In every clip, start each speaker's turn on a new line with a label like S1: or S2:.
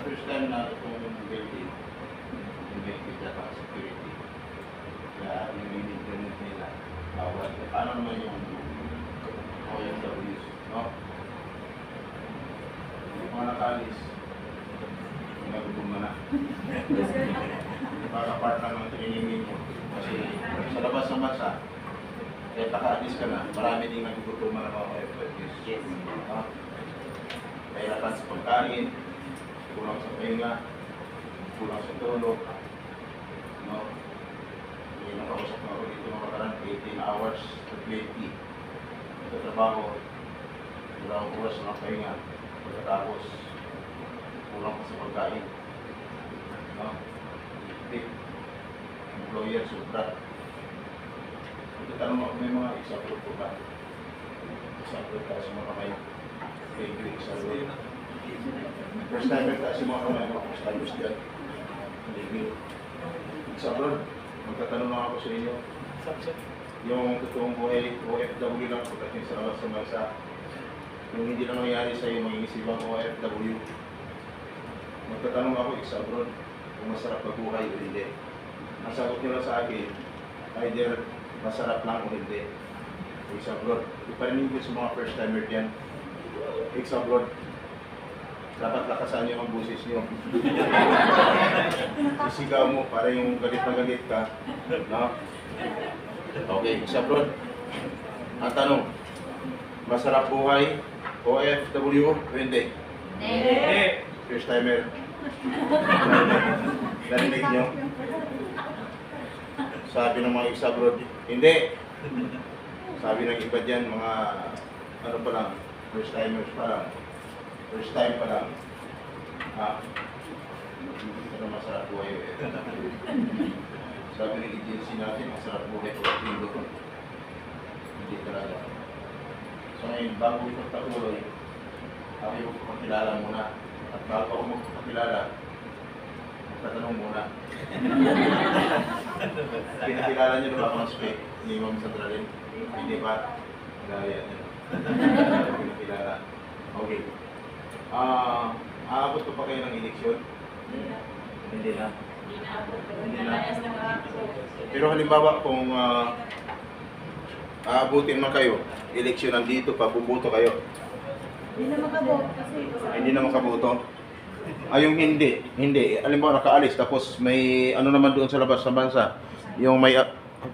S1: first time na itong building, investment at security. Kaya i-implement nila. Paano naman yung OFWs, no? Yung mga nakalis, naguguman na. Para part lang ng training mo. Kasi sa labas ng bansa, kaya taka-alis ka na, marami din nagugutuman ng mga OFWs. Yes. Kahirapan sa pagkain, kulang sa pahinga, kulang sa tulog. No? Yung nakausap na ako dito mga karang 18 hours to 20. Ito trabaho, kulang oras ng pahinga, pagkatapos kulang pa sa pagkain. No? Tip, employer, subrat. Ito tanong ako, may mga example po ba? Example ka sa mga kamay. Thank you, example. First time ka sa mga kamay, first time gusto yan. Thank you. Example, magtatanong lang ako sa inyo. Yung totoong buhay, OFW lang pagdating sa labas sa bansa. Yung hindi na nangyari sa iyo, mag-iisipang OFW. Magtatanong ako, example, kung masarap magbuhay o hindi. Ang sagot nila sa akin, either masarap lang o hindi. Example, iparinig ko sa mga first timer dyan. Example, dapat lakasan nyo ang busis nyo. Sisigaw mo para yung galit na galit ka. No? Okay, example. Ang tanong, masarap buhay, OFW o hindi?
S2: Hindi.
S1: First timer. Narinig nyo? Sabi ng mga example, hindi. Sabi ng iba dyan, mga ano pa lang, first timers pa lang. First time pa lang. Hindi na masarap buhay. Sabi ng agency natin, masarap buhay o hindi talaga. So ngayon, bago ito patuloy, ako yung pakilala muna. At bago ako magpapakilala, magtatanong muna. Pinakilala niyo na ba ako ng spec ni Ma'am Sandralin? Hindi ba? Gaya niyo. Pinakilala. Okay. Aabot ko pa kayo ng eleksyon? Hindi na. Hindi na. Pero halimbawa kung aabutin man kayo, eleksyon nandito pa, bubuto kayo.
S2: Hindi na makaboto kasi.
S1: Hindi na makaboto. Yung hindi. Halimbawa nakaalis, tapos may ano naman doon sa labas ng bansa. Yung may,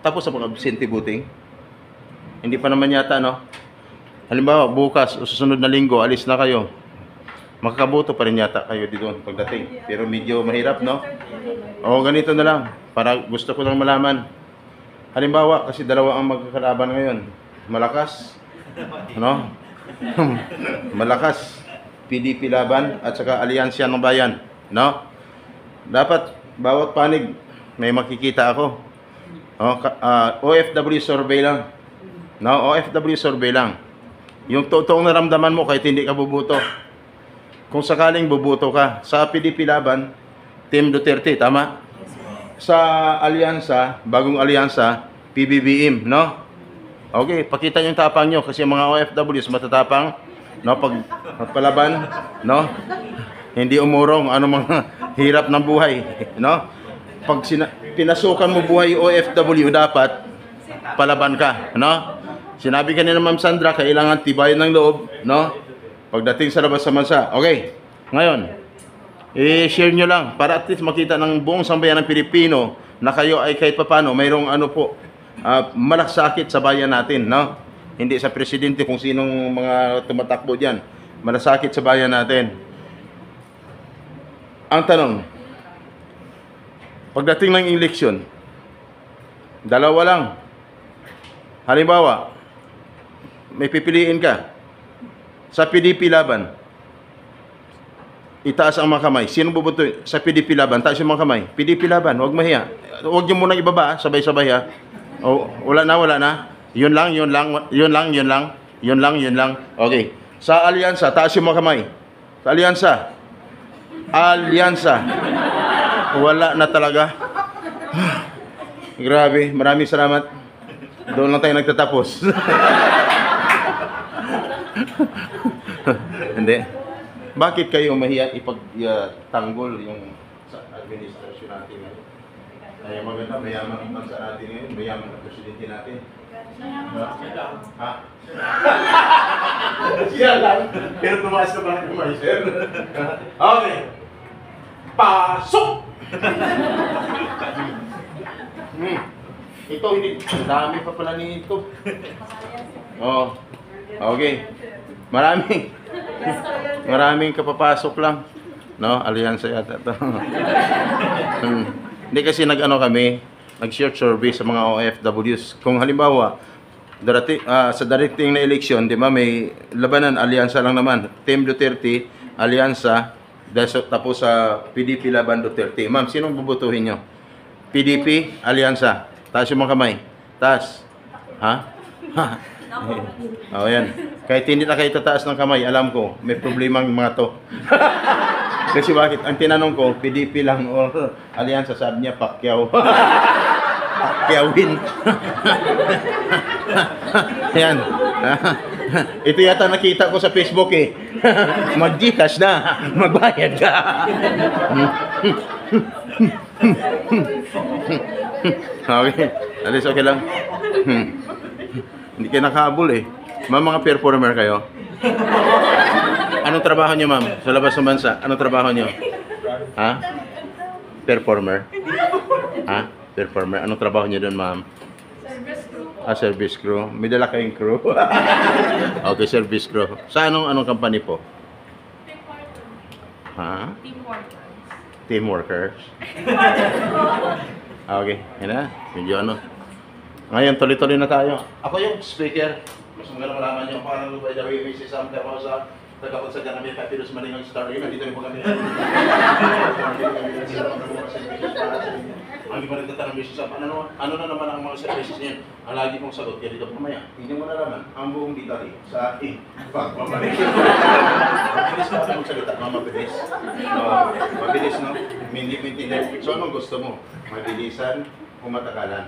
S1: tapos sa mga absentee voting. Hindi pa naman yata, no? Halimbawa, bukas o susunod na linggo, alis na kayo. Makakaboto pa rin yata kayo dito pagdating. Pero medyo mahirap, no? O ganito na lang. Para gusto ko lang malaman. Halimbawa, kasi dalawa ang magkakalaban ngayon. Malakas. Ano? Malakas. PDP laban at saka Alyansya ng Bayan. No? Dapat, bawat panig, may makikita ako. OFW survey lang. No? OFW survey lang. Yung totoong naramdaman mo kahit hindi ka bubuto. Kung sakaling bubuto ka, sa PDP laban, Team Duterte, tama? Sa Alyansa, bagong Alyansa, PBBM, no? Okay, pakita yung tapang nyo kasi mga OFWs matatapang, no? Pag palaban, no? Hindi umurong, ano mga hirap ng buhay, no? Pag pinasukan mo buhay OFW, dapat palaban ka, no? Sinabi kanina Ma'am Sandra, kailangan tibayan ng loob, no? Pagdating sa labas sa bansa. Okay. Ngayon, i-share nyo lang para at least makita ng buong sambayan ng Pilipino na kayo ay kahit papano mayroong ano po, malasakit sa bayan natin, no? Hindi sa presidente kung sinong mga tumatakbo diyan. Malasakit sa bayan natin. Ang tanong, pagdating ng eleksyon, dalawa lang. Halimbawa, may pipiliin ka. Sa PDP laban, itaas ang mga kamay. Sino bubuto sa PDP laban? Taas yung mga kamay. PDP laban, huwag mahiya. Huwag nyo munang ibaba, sabay-sabay ha. O, wala na. Yun lang. Okay. Sa Alyansa, taas yung mga kamay. Sa Alyansa. Wala na talaga. Grabe, maraming salamat. Doon lang tayo nagtatapos. Hindi. Bakit kayo mahiya ipagtanggol yung sa administrasyon natin ngayon? Kaya maganda, mayaman ang bansa natin ngayon, mayaman ang presidente natin. Ha? Siya lang. Pero tumaas na ba ng kamay, sir? Okay. Pasok! Ito, hindi. Ang dami pa pala nito. Oh. Okay. Maraming kapapasok lang. No, alyansa yata to. Hindi kasi nag-ano kami, nag-short survey sa mga OFWs. Kung halimbawa, sa darating na eleksyon, di ba, may labanan, alyansa lang naman. Team Duterte, alyansa, tapos sa PDP laban Duterte. Ma'am, sinong bubutuhin nyo? PDP, alyansa. Taas yung mga kamay. Taas. Ha? Ha? Oh, yan. Kahit hindi na kayo tataas ng kamay, alam ko, may problema ang mga to. Kasi bakit? Ang tinanong ko, PDP lang or alyansa, sabi niya, Pacquiao. Pacquiawin. Yan. Ito yata nakita ko sa Facebook eh. Mag-Gcash na, magbayad ka. Okay. At least okay lang. Hindi kayo nakahabol eh. Ma'am, mga performer kayo? Anong trabaho niyo, ma'am? Sa labas ng bansa, anong trabaho niyo? Ha? Performer? Ha? Performer. Anong trabaho niyo doon, ma'am?
S2: Service crew.
S1: Ah, service crew. May dala kayong crew? Okay, service crew. Sa anong company po?
S2: Team workers.
S1: Ha?
S2: Team workers.
S1: Team workers? Okay, yun na. Medyo ano. Ngayon, tuloy-tuloy na tayo. Ako yung speaker. Gusto mo malaman niyo kung ano by the way, Mrs. Sam Carosa, tagapagsadya namin Papyrus Maningong Story. Nandito rin po kami. Ang iba nagtatanong Mrs. Sam, ano na naman ang mga services niyan? Ang lagi kong sagot, kaya dito mamaya. Hindi mo na naman ang buong detalye sa aking pagpapalik. Mabilis ka ako magsalita, mabilis. Mabilis, no? Hindi. So, anong gusto mo? Mabilisan o matagalan?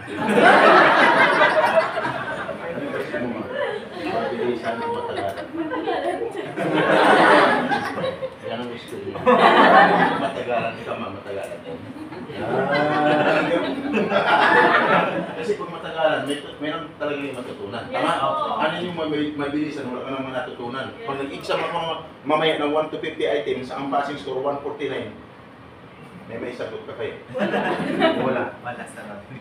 S1: Mabilisan o matagalan? Yan ang gusto niyo. Matagalan ka, matagalan. Kasi pag matagalan, mayroon talaga yung matutunan. Tama? Ano yung mabilisan, wala ka naman natutunan. Pag nag-exam ako mamaya ng 1 to 50 items, ang passing score 149, may sagot ka kayo. Wala.
S3: Wala sa natin.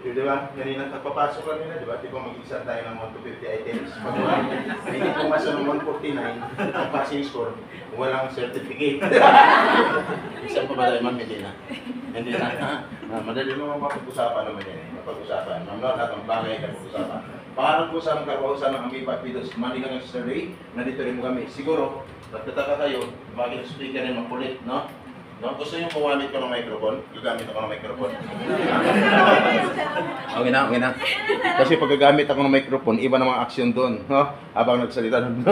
S1: Di ba? Ganyan ang papasok lang nila, di ba? Di ba mag-exam tayo ng 1 to 50 items? Pag hindi pumasa ng 149, ang passing score, walang certificate. Exam pa ba tayo, ma'am? Hindi na. Hindi na. Madali mo mapag-usapan naman yan. Mapag-usapan. Ma'am, lahat ang bagay ka pag-usapan. Paano po sa mga kapahusan ng Amipa Pidos? Manigang survey, nandito rin mo kami. Siguro, nagtataka kayo, bakit ang speaker rin makulit, no? No, gusto niyo gumamit ko ng microphone? Gagamit ako ng microphone. Okay na. Kasi pag gagamit ako ng microphone, iba namang action doon. No? Habang nagsalita doon.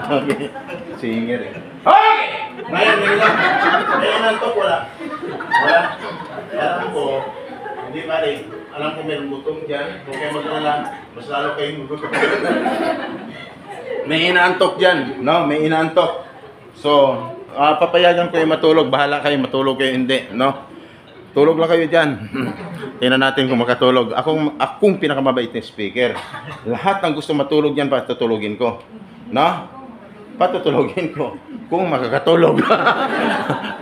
S1: Okay. Singer eh. Okay! Ngayon lang. Ngayon lang to, wala. Alam ko, hindi pa rin. Alam ko mayroong butong dyan. Kung kayo mag-alala, mas lalo kayong butong. May inaantok dyan. No? May inaantok. So, papayagan kayo matulog, bahala kayo matulog kayo hindi, no? Tulog lang kayo diyan. Tingnan natin kung makatulog. Akong pinakamabait na speaker. Lahat ng gusto matulog diyan patutulogin ko. No? Patutulogin ko kung makakatulog.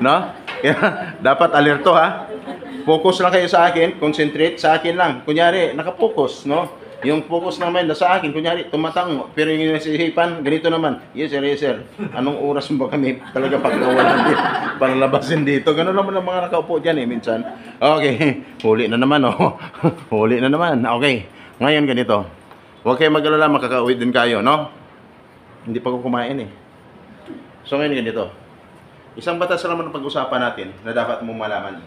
S1: No? Kaya dapat alerto ha. Focus lang kayo sa akin, concentrate sa akin lang. Kunyari, naka-focus, no? Yung focus naman na sa akin, kunyari, tumatango. Pero yung nasihipan, ganito naman. Yes sir. Anong oras mo ba kami talaga pagkawalan dito? Panlabasin dito. Ganun naman ang mga nakaupo dyan minsan. Okay, huli na naman Huli na naman. Okay, ngayon ganito. Huwag kayo mag-alala, makaka-uwi din kayo, no? Hindi pa ko kumain So ngayon ganito. Isang batas naman ang pag-usapan natin na dapat mo malaman.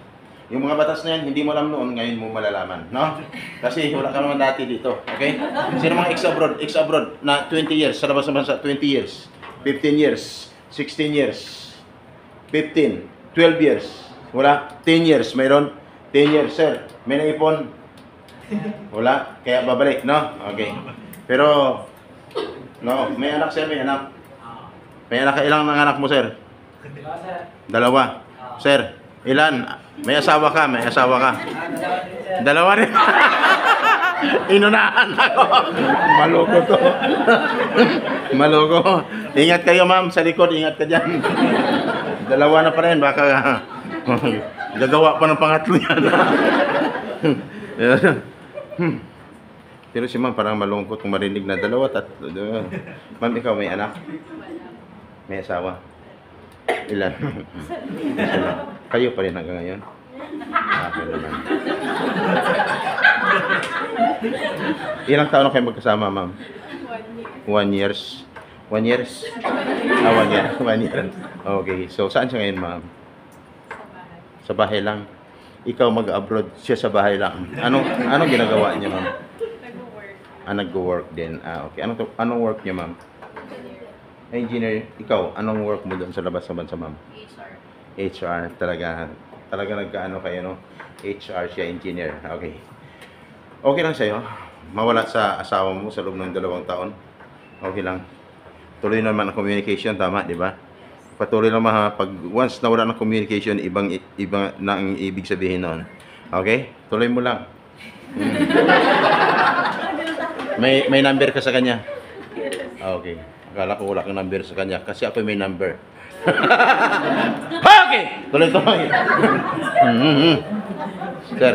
S1: Yung mga batas na yan, hindi mo alam noon, ngayon mo malalaman, no? Kasi wala ka naman dati dito, okay? Sino mga ex-abroad na 20 years, sa labas naman sa 20 years, 15 years, 16 years, 15, 12 years, wala, 10 years, mayroon, 10 years, sir, may naipon, wala, kaya babalik, no? Okay. Pero, no, may anak sir, may anak. May anak ka, ilang ng anak mo, sir?
S3: Diba, sir?
S1: Dalawa. Sir, ilan? May asawa ka, may asawa ka.
S3: Dalawa din, sir.
S1: Dalawa rin. Inunahan ako. Maloko to. Maloko. Ingat kayo, ma'am, sa likod, ingat ka dyan. Dalawa na pa rin, baka gagawa pa ng pangatlo yan. Pero si ma'am parang malungkot kung marinig na dalawa, tatlo. Ma'am, ikaw may anak? May asawa? Ilan? Kayo pa rin hanggang ngayon? Pero naman. Ilang taon na kayo magkasama, ma'am? 1 years. 1 years? 1 year. 1 year. Okay. So, saan siya ngayon, ma'am? Sa bahay lang. Ikaw mag-abroad, siya sa bahay lang. Anong ginagawa niya, ma'am? Nag-work din. Okay. Anong work niya, ma'am? Engineer. Ikaw, anong work mo doon sa labas naman sa ma'am? HR. Talaga nagkaano kayo, no? HR siya, engineer. Okay. Okay lang sa'yo. Mawala sa asawa mo sa loob ng 2 taon. Okay lang. Tuloy naman ang communication, tama, di ba? Patuloy naman ha. Pag once nawala ng communication, ibang na ang ibig sabihin noon. Okay? Tuloy mo lang. May number ka sa kanya? Okay. Akala ko wala kang number sa kanya kasi ako may number. Okay! Tuloy-tuloy. Sir,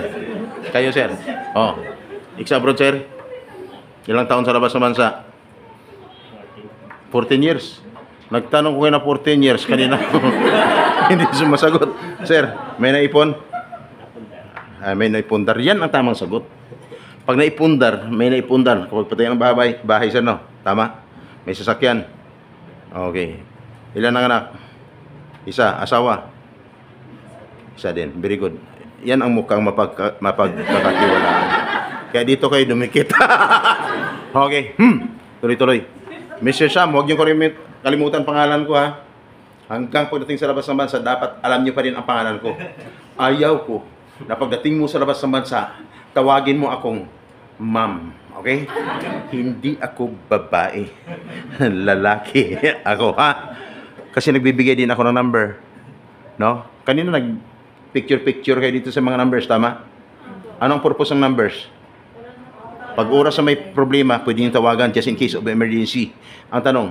S1: kayo sir. Oh. Iksa abroad sir. Ilang taon sa labas ng bansa? 14 years. Nagtanong ko kayo na 14 years kanina. Hindi sumasagot. Sir, may naipon? May naipundar. Yan ang tamang sagot. Pag naipundar, may naipundar. Kapag patay ng bahay sir, no? Tama? May sasakyan. Okay. Ilan ang anak? Isa. Asawa? Isa din. Very good. Yan ang mukhang mapagkakatiwalaan. Kaya dito kayo dumikit. Okay. Tuloy-tuloy. Mr. Sam, huwag niyo kalimutan pangalan ko ha. Hanggang pagdating sa labas ng bansa, dapat alam niyo pa rin ang pangalan ko. Ayaw ko na pagdating mo sa labas ng bansa, tawagin mo akong ma'am. Okay? Hindi ako babae. Lalaki ako, ha? Kasi nagbibigay din ako ng number. No? Kanina nag-picture kayo dito sa mga numbers, tama? Anong purpose ng numbers? Pag oras na may problema, pwede nyo tawagan just in case of emergency. Ang tanong,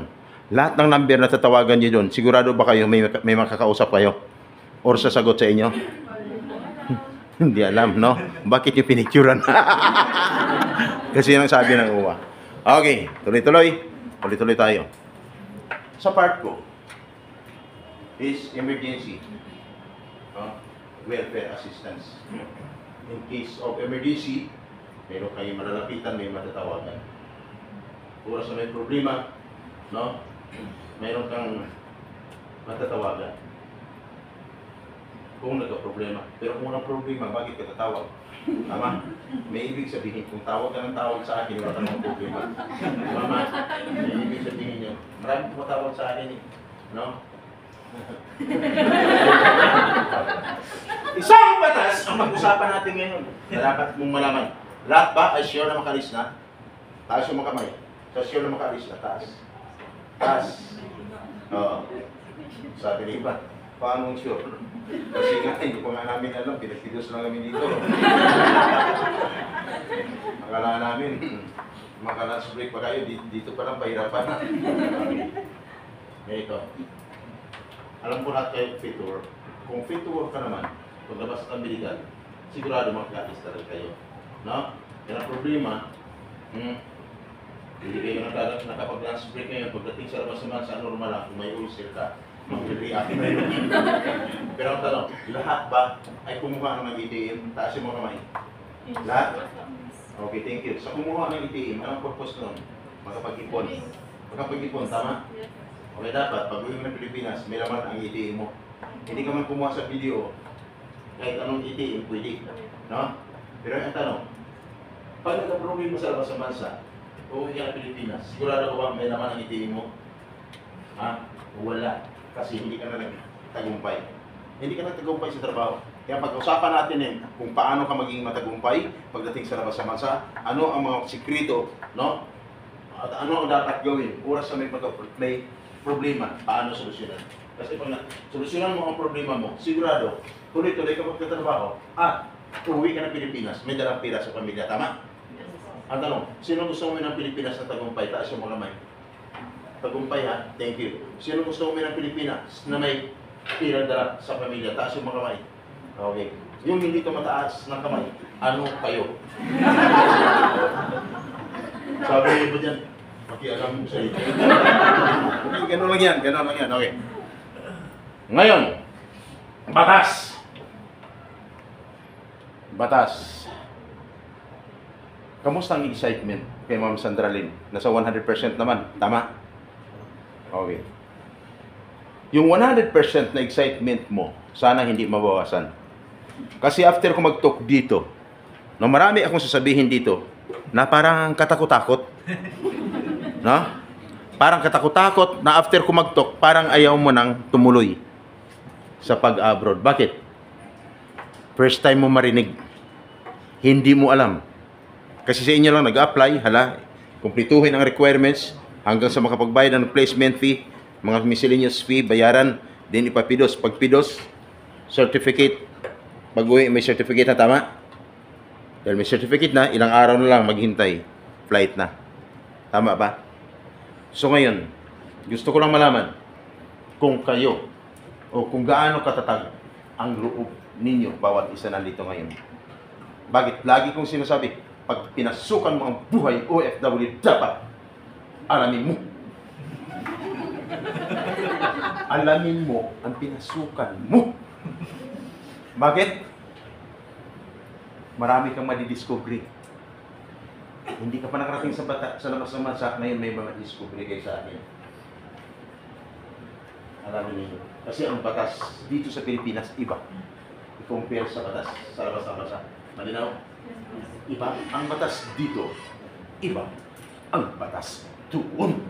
S1: lahat ng number na tatawagan nyo doon, sigurado ba kayo may makakausap kayo? Or sasagot sa inyo? Hindi alam, no? Bakit yung pinicturan? Kasi yun ang sabi ng uwa. Okay, tuloy-tuloy. Tuloy-tuloy tayo. Sa part ko is emergency. Welfare assistance. In case of emergency, meron kayong malalapitan, may matatawagan. Oras na may problema, no? Meron kang matatawagan. Kung nagka-problema. Pero kung walang problema, bakit ka tatawag? Tama? May ibig sabihin, kung tawag ka ng tawag sa akin, wala ka ng problema. Mama, may ibig sabihin nyo, marami pumatawag sa akin eh. No? Isang batas ang mag-usapan natin ngayon na dapat mong malaman. Lahat ba ay sure na makalis na? Taas yung mga kamay. So sure na makalis na. Taas. Taas. Oo. Sabi ni iba, paano sure? Kasi nga, hindi pa nga namin alam, pinagpidos lang kami dito. Akala namin, maka-lunch break pa kayo, dito pa lang pahirapan na. Ito. Alam ko lahat kayo fit to work. Kung fit to work ka naman, kung labas ng medical, sigurado mag-practice talaga kayo. No? Yan ang problema. Hindi kayo nakapag-lunch break ngayon, pagdating sa labas naman sa normal lang, kung may ulcer ka, mag-react na yun. Pero ang tanong, lahat ba ay kumuha ng ATM? Taas yung mga kamay. Lahat? Okay, thank you. Sa kumuha ng ATM, anong purpose nun? Makapag-ipon. Makapag-ipon, tama? Okay, dapat, pag uwi ng Pilipinas, may laman ang ATM mo. Hindi ka man kumuha sa video, kahit anong ATM, pwede. No? Pero ang tanong, pag nagka-problem mo sa labas ng bansa, uwi ka ng Pilipinas, sigurado ko ba may laman ang ATM mo? Ha? Wala. Kasi hindi ka na nagtagumpay. Hindi ka nagtagumpay sa trabaho. Kaya pag-usapan natin kung paano ka maging matagumpay pagdating sa labas ng bansa, ano ang mga sikreto, no? At ano ang dapat gawin? Oras na may problema, paano solusyonan? Kasi pag solusyonan mo ang problema mo, sigurado, tuloy-tuloy ka magtatrabaho at uwi ka ng Pilipinas, may dalang pera sa pamilya, tama? Ang tanong, sino gusto mo ng Pilipinas na tagumpay? Taas yung mga kamay. Tagumpay ha, thank you. Sino gusto mo ng Pilipinas na may pera dala sa pamilya? Taas yung mga kamay. Okay. Yung hindi ka mataas ng kamay, ano kayo? Sabi mo dyan, makialam mo sa ito. Ganun lang yan, okay. Ngayon, batas. Kamusta ang excitement kay Ma'am Sandra Lynn? Nasa 100% naman, tama? Okay. Yung 100% na excitement mo, sana hindi mabawasan. Kasi after ko mag-talk dito, no, marami akong sasabihin dito na parang katakot-takot. No? Parang katakot-takot na after ko mag-talk, parang ayaw mo nang tumuloy sa pag-abroad. Bakit? First time mo marinig. Hindi mo alam. Kasi sa inyo lang nag-apply, hala, kumplituhin ang requirements hanggang sa makapagbayad ng placement fee, mga miscellaneous fee, bayaran, din ipapidos. Pag pidos, certificate. Pag-uwi, may certificate na, tama? Dahil may certificate na, ilang araw na lang maghintay. Flight na. Tama ba? So ngayon, gusto ko lang malaman kung kayo o kung gaano katatag ang loob ninyo bawat isa nandito ngayon. Bakit? Lagi kong sinasabi, pag pinasukan mo ang buhay OFW, dapat alamin mo. Alamin mo ang pinasukan mo. Bakit? Marami kang madidiscovery. Hindi ka pa nakarating sa labas ng bansa, ngayon may mga discovery kayo sa akin. Alamin niyo. Kasi ang batas dito sa Pilipinas, iba. I-compare sa batas sa labas ng bansa. Malinaw? Iba ang batas dito. Iba ang batas doon.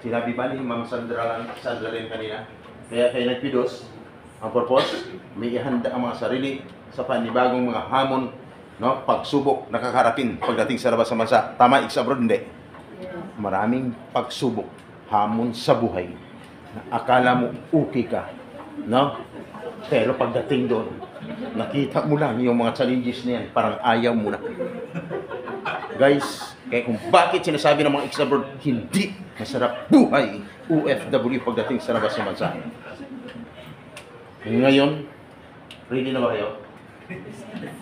S1: Sinabi ba ni Ma'am Sandra Lynn kanina? Kaya kayo nagpidos. Ang purpose, may ihanda ang mga sarili sa panibagong mga hamon, no? Pagsubok, nakakarapin pagdating sa labas ng bansa. Tama, abroad, hindi. Maraming pagsubok, hamon sa buhay. Na akala mo okay ka, no? Pero pagdating doon, nakita mo lang yung mga challenges na yan, parang ayaw mo na. Guys, kaya kung bakit sinasabi ng mga ex-abroad, hindi masarap buhay OFW pagdating sa labas ng bansa. Ngayon, ready na ba kayo?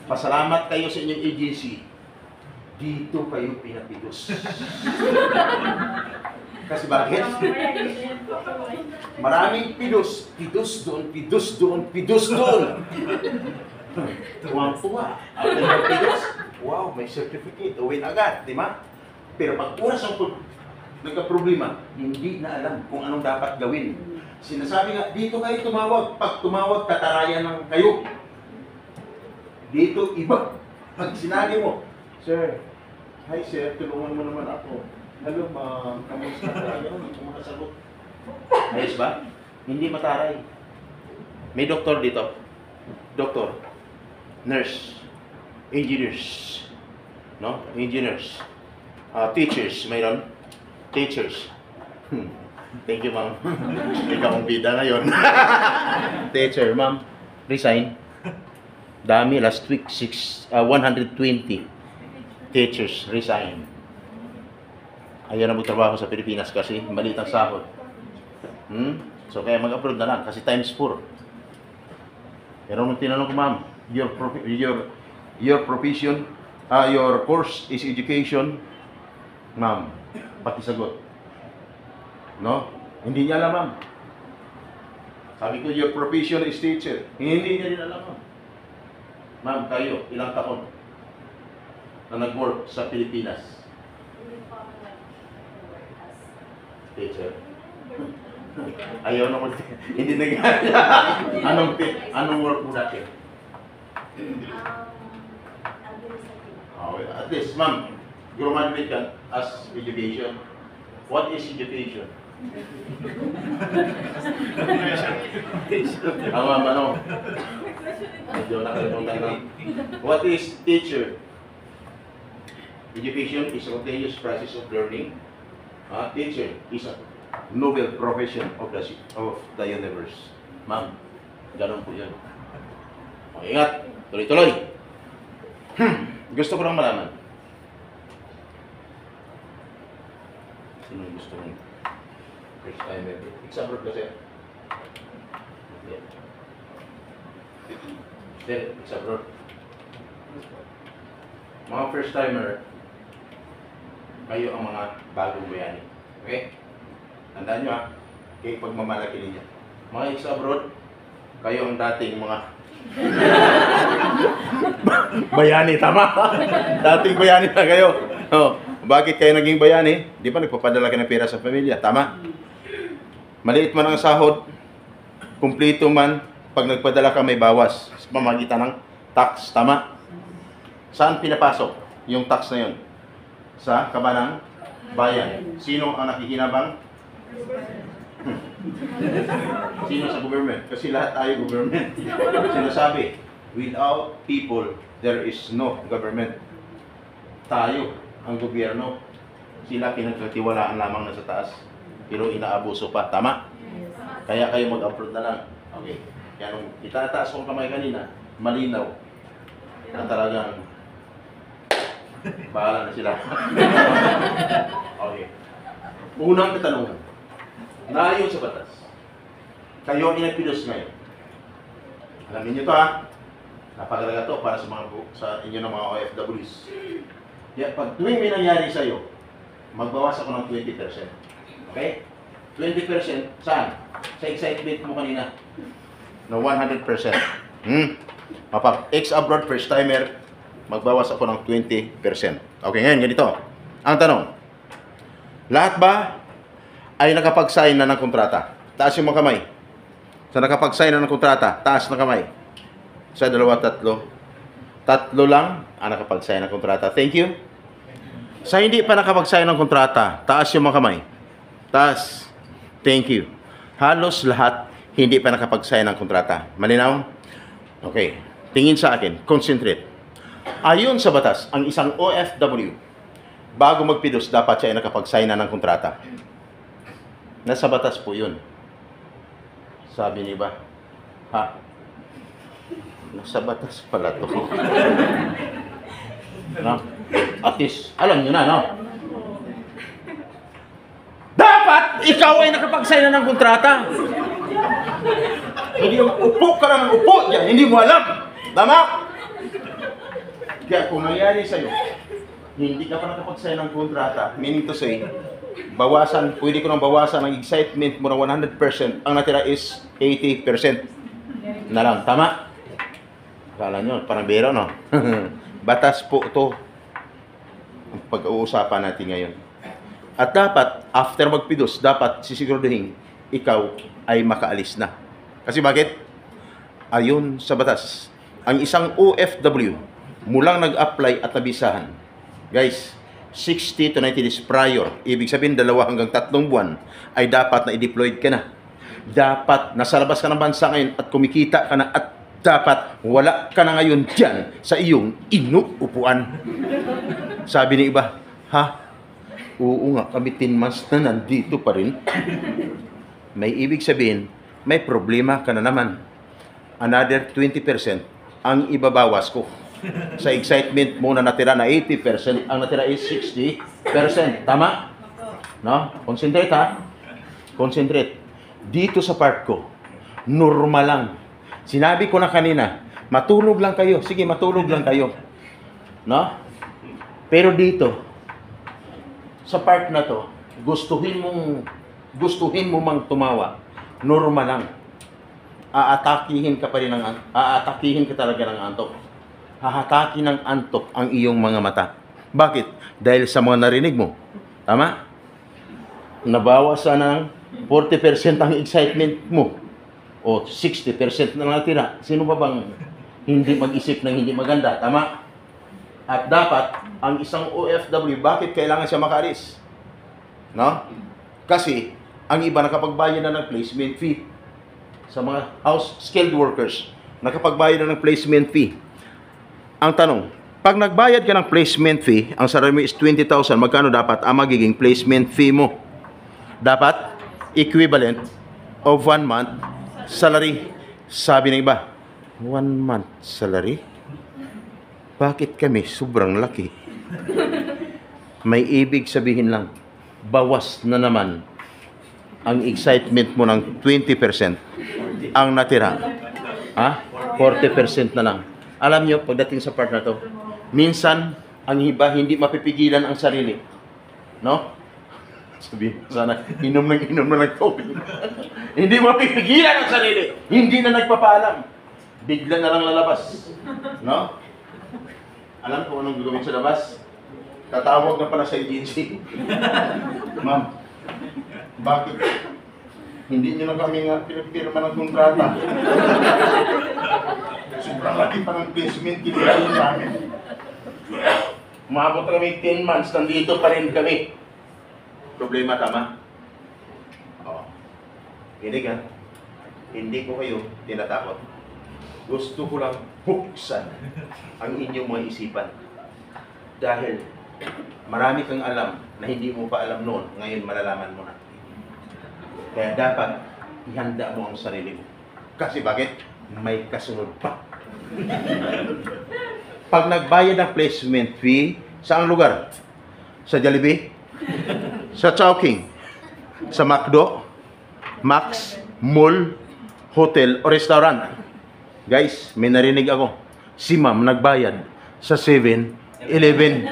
S1: Pasalamat kayo sa inyong agency. Dito kayo pinapidos. Kasi bakit? Maraming pidos. Pidos doon, pidos doon, pidos doon. Tuwang-tuwa. After ng pidos, wow, may certificate. Uwin agad, di ba? Pero pag oras ang nagka-problema, hindi na alam kung anong dapat gawin. Sinasabi nga, dito kayo tumawag. Pag tumawag, tatarayan lang kayo. Dito, iba. Pag sinabi mo, Sir, hi sir, tulungan mo naman ako. Hello ma'am, kamusta ka? Hindi ko makasagot. Ayos ba? Hindi mataray. May doktor dito. Doktor, nurse, engineers, no? Engineers, teachers, mayroon? Teachers. Thank you, ma'am. Ikaw ang bida ngayon. Teacher, ma'am, resign. Dami, last week, 120 teachers resign. Ayaw na magtrabaho sa Pilipinas kasi maliit ang sahod. So, kaya mag-abroad na lang kasi times 4. Pero nung tinanong ko, ma'am, your profession, your course is education, ma'am, pati sagot. No? Hindi niya alam, ma'am. Sabi ko, your profession is teacher. Hindi niya rin alam, ma'am. Ma'am, kayo, ilang taon na nag-work sa Pilipinas? Teacher. Ayaw naman. Hindi nag-aaral. Anong work mo dati? Okay, at least, ma'am, graduate ka as education. What is education? Ano? Medyo nakalimutan na. What is teacher? Education is a continuous process of learning, Teacher is a noble profession of the universe. Ma'am, ganun po yun. O, ingat, tuloy-tuloy. Gusto ko lang malaman. Sino yung gusto mong first timer? Example kasi. Then, example. Mga first timer, kayo ang mga bagong bayani. Okay? Tandaan nyo ha, kaya pagmamalaki ninyo. Mga ex-abroad, kayo ang dating mga bayani, tama? Dating bayani na kayo. Oh, bakit kayo naging bayani? Di ba nagpapadala kayo ng pera sa pamilya, tama? Maliit man ang sahod, kumplito man, pag nagpadala ka may bawas sa pamagitan ng tax, tama? Saan pinapasok yung tax na yun? Sa kabanang bayan. Sino ang nakikinabang? Sino sa government? Kasi lahat tayo government. Sinasabi, without people, there is no government. Tayo ang gobyerno. Sila pinagkatiwalaan lamang na sa taas. Pero inaabuso pa. Tama? Kaya kayo mag-upload na lang. Okay. Kaya nung itataas kong kamay kanina, malinaw na talagang bahala na sila. Okay. Unang katanungan. Naayon sa batas. Kayo ang inapilos ngayon. Alamin nyo ito ha. Napakalaga to para sa inyo ng mga OFWs. Kaya pag tuwing may nangyari sa iyo, magbawas ako ng 20%. Okay? 20% saan? Sa excitement mo kanina. Na 100%. Ex-abroad first timer, magbawas ako ng 20%. Okay, ngayon, ganito. Ang tanong, lahat ba ay nakapag-sign na ng kontrata? Taas yung mga kamay. Sa nakapag-sign na ng kontrata, taas na kamay. Sa dalawa, tatlo. Tatlo lang ang nakapag-sign ng kontrata. Thank you. Sa hindi pa nakapag-sign ng kontrata, taas yung mga kamay. Taas. Thank you. Halos lahat hindi pa nakapag-sign ng kontrata. Malinaw? Okay. Tingin sa akin. Concentrate. Ayon sa batas, ang isang OFW, bago magpidos, dapat siya ay nakapag-sign na ng kontrata. Nasa batas po yun. Sabi ni ba? Ha? Nasa batas pala to. No? At least, alam nyo na, no? Dapat ikaw ay nakapag-sign na ng kontrata. Hindi yung upo ka lang ng upo dyan, hindi mo alam. Tama? Kaya kung nangyari sa'yo, hindi ka pa nakapag-sign ng kontrata, meaning to say, bawasan, pwede ko nang bawasan ang excitement mo ng 100%, ang natira is 80% na lang. Tama? Kala nyo, parang biro, no? Batas po ito ang pag-uusapan natin ngayon. At dapat, after magpidos, dapat sisiguraduhin ikaw ay makaalis na. Kasi bakit? Ayon sa batas, ang isang OFW, mulang nag-apply at nabisahan, guys, 60 to 90 days prior, ibig sabihin 2 hanggang 3 buwan, ay dapat na i-deployed ka na. Dapat nasa labas ka ng bansa ngayon at kumikita ka na at dapat wala ka na ngayon dyan sa iyong inuupuan. Sabi ni iba, ha? Oo nga, kami 10 months na nandito pa rin. May ibig sabihin, may problema ka na naman. Another 20% ang ibabawas ko. Sa excitement mo na natira na 80%, ang natira is 60%. Tama? No? Concentrate ha? Concentrate. Dito sa part ko, normal lang. Sinabi ko na kanina, matulog lang kayo. Sige, matulog lang kayo. No? Pero dito, sa part na to, gustuhin mo mang tumawa, normal lang. Aatakihin ka talaga ng antok. Hahatakin ng antok ang iyong mga mata. Bakit? Dahil sa mga narinig mo. Tama? Nabawasan ng 40% ang excitement mo. O 60% na natira. Sino ba bang hindi mag-isip ng hindi maganda? Tama? At dapat, ang isang OFW, bakit kailangan siya makaalis? No? Kasi, ang iba nakapagbayad na ng placement fee. Sa mga house skilled workers, nakapagbayad na ng placement fee. Ang tanong, Pag nagbayad ka ng placement fee, ang salary mo is 20,000, magkano dapat ang magiging placement fee mo? Dapat equivalent of 1 month salary. Sabi ng iba, 1 month salary? Bakit kami sobrang laki? May ibig sabihin lang, bawas na naman ang excitement mo ng 20%. Ang natira, 40% na lang. Alam nyo, pagdating sa part na to, minsan, ang iba hindi mapipigilan ang sarili. No? Sabi, sana, inom na ng tubig. Hindi mapipigilan ang sarili. Hindi na nagpapaalam. Bigla na lang lalabas. No? Alam ko anong gagawin sa labas? Tatawag na pala sa agency. Ma'am, bakit? Hindi nyo na kami nga pinagpirma ng kontrata. Sobrang laki pa ng placement, kinilayin namin. Umabot kami 10 months, nandito pa rin kami. Problema, tama? Oo. Hindi ka. Hindi ko kayo tinatakot. Gusto ko lang buksan ang inyong mga isipan. Dahil marami kang alam na hindi mo pa alam noon, ngayon malalaman mo na. Kaya dapat ihanda mo ang sarili mo. Kasi bakit? May kasunod pa. Pag nagbayad ng placement fee, saang lugar? Sa Jollibee? Sa Chowking? Sa McDo? Max? Mall? Hotel? O restaurant? Guys, may narinig ako. Si ma'am nagbayad sa 7-Eleven.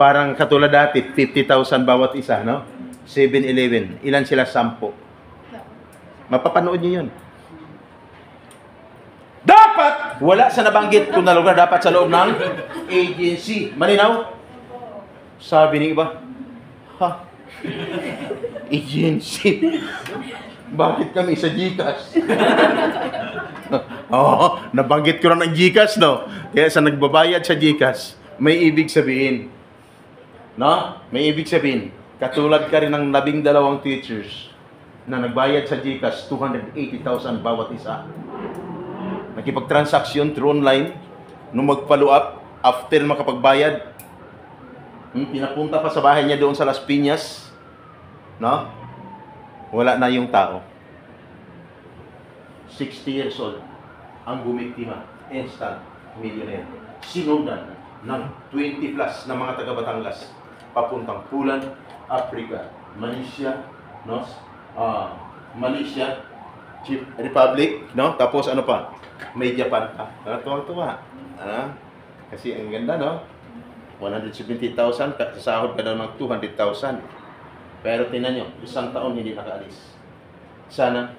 S1: Parang katulad dati, 50,000 bawat isa, no? 7-Eleven. Ilan sila? 10. Mapapanood niyo yun. Dapat! Wala sa nabanggit kung na lugar, dapat sa loob ng agency. Malinaw? Sabi ni iba, ha? Agency? Bakit kami sa GCash? Oo, nabanggit ko na ng GCash, no? Kaya sa nagbabayad sa GCash, may ibig sabihin. No? May ibig sabihin. Katulad ka rin ng 12 teachers na nagbayad sa GCash 280,000 bawat isa. Nakipag-transaction through online, nung mag-follow up, after makapagbayad, pinapunta pa sa bahay niya doon sa Las Piñas, no? Wala na yung tao. 60 years old, ang bumiktima, instant millionaire. Sinundan ng 20 plus na mga taga Batangas, papuntang Poland, Africa, Malaysia, no? Malaysia, Republic, no? Tapos ano pa? May Japan. Tuwa-tuwa. Kasi ang ganda, no? 170,000, sasahod ka daw ng 200,000. Pero tingnan nyo, isang taon hindi nakaalis. Sana,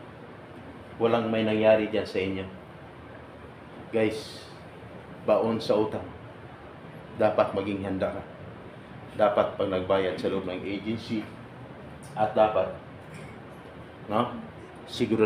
S1: walang may nangyari dyan sa inyo. Guys, baon sa utang. Dapat maging handa ka. Dapat pag nagbayad sa loob ng agency, at dapat, no? Siguro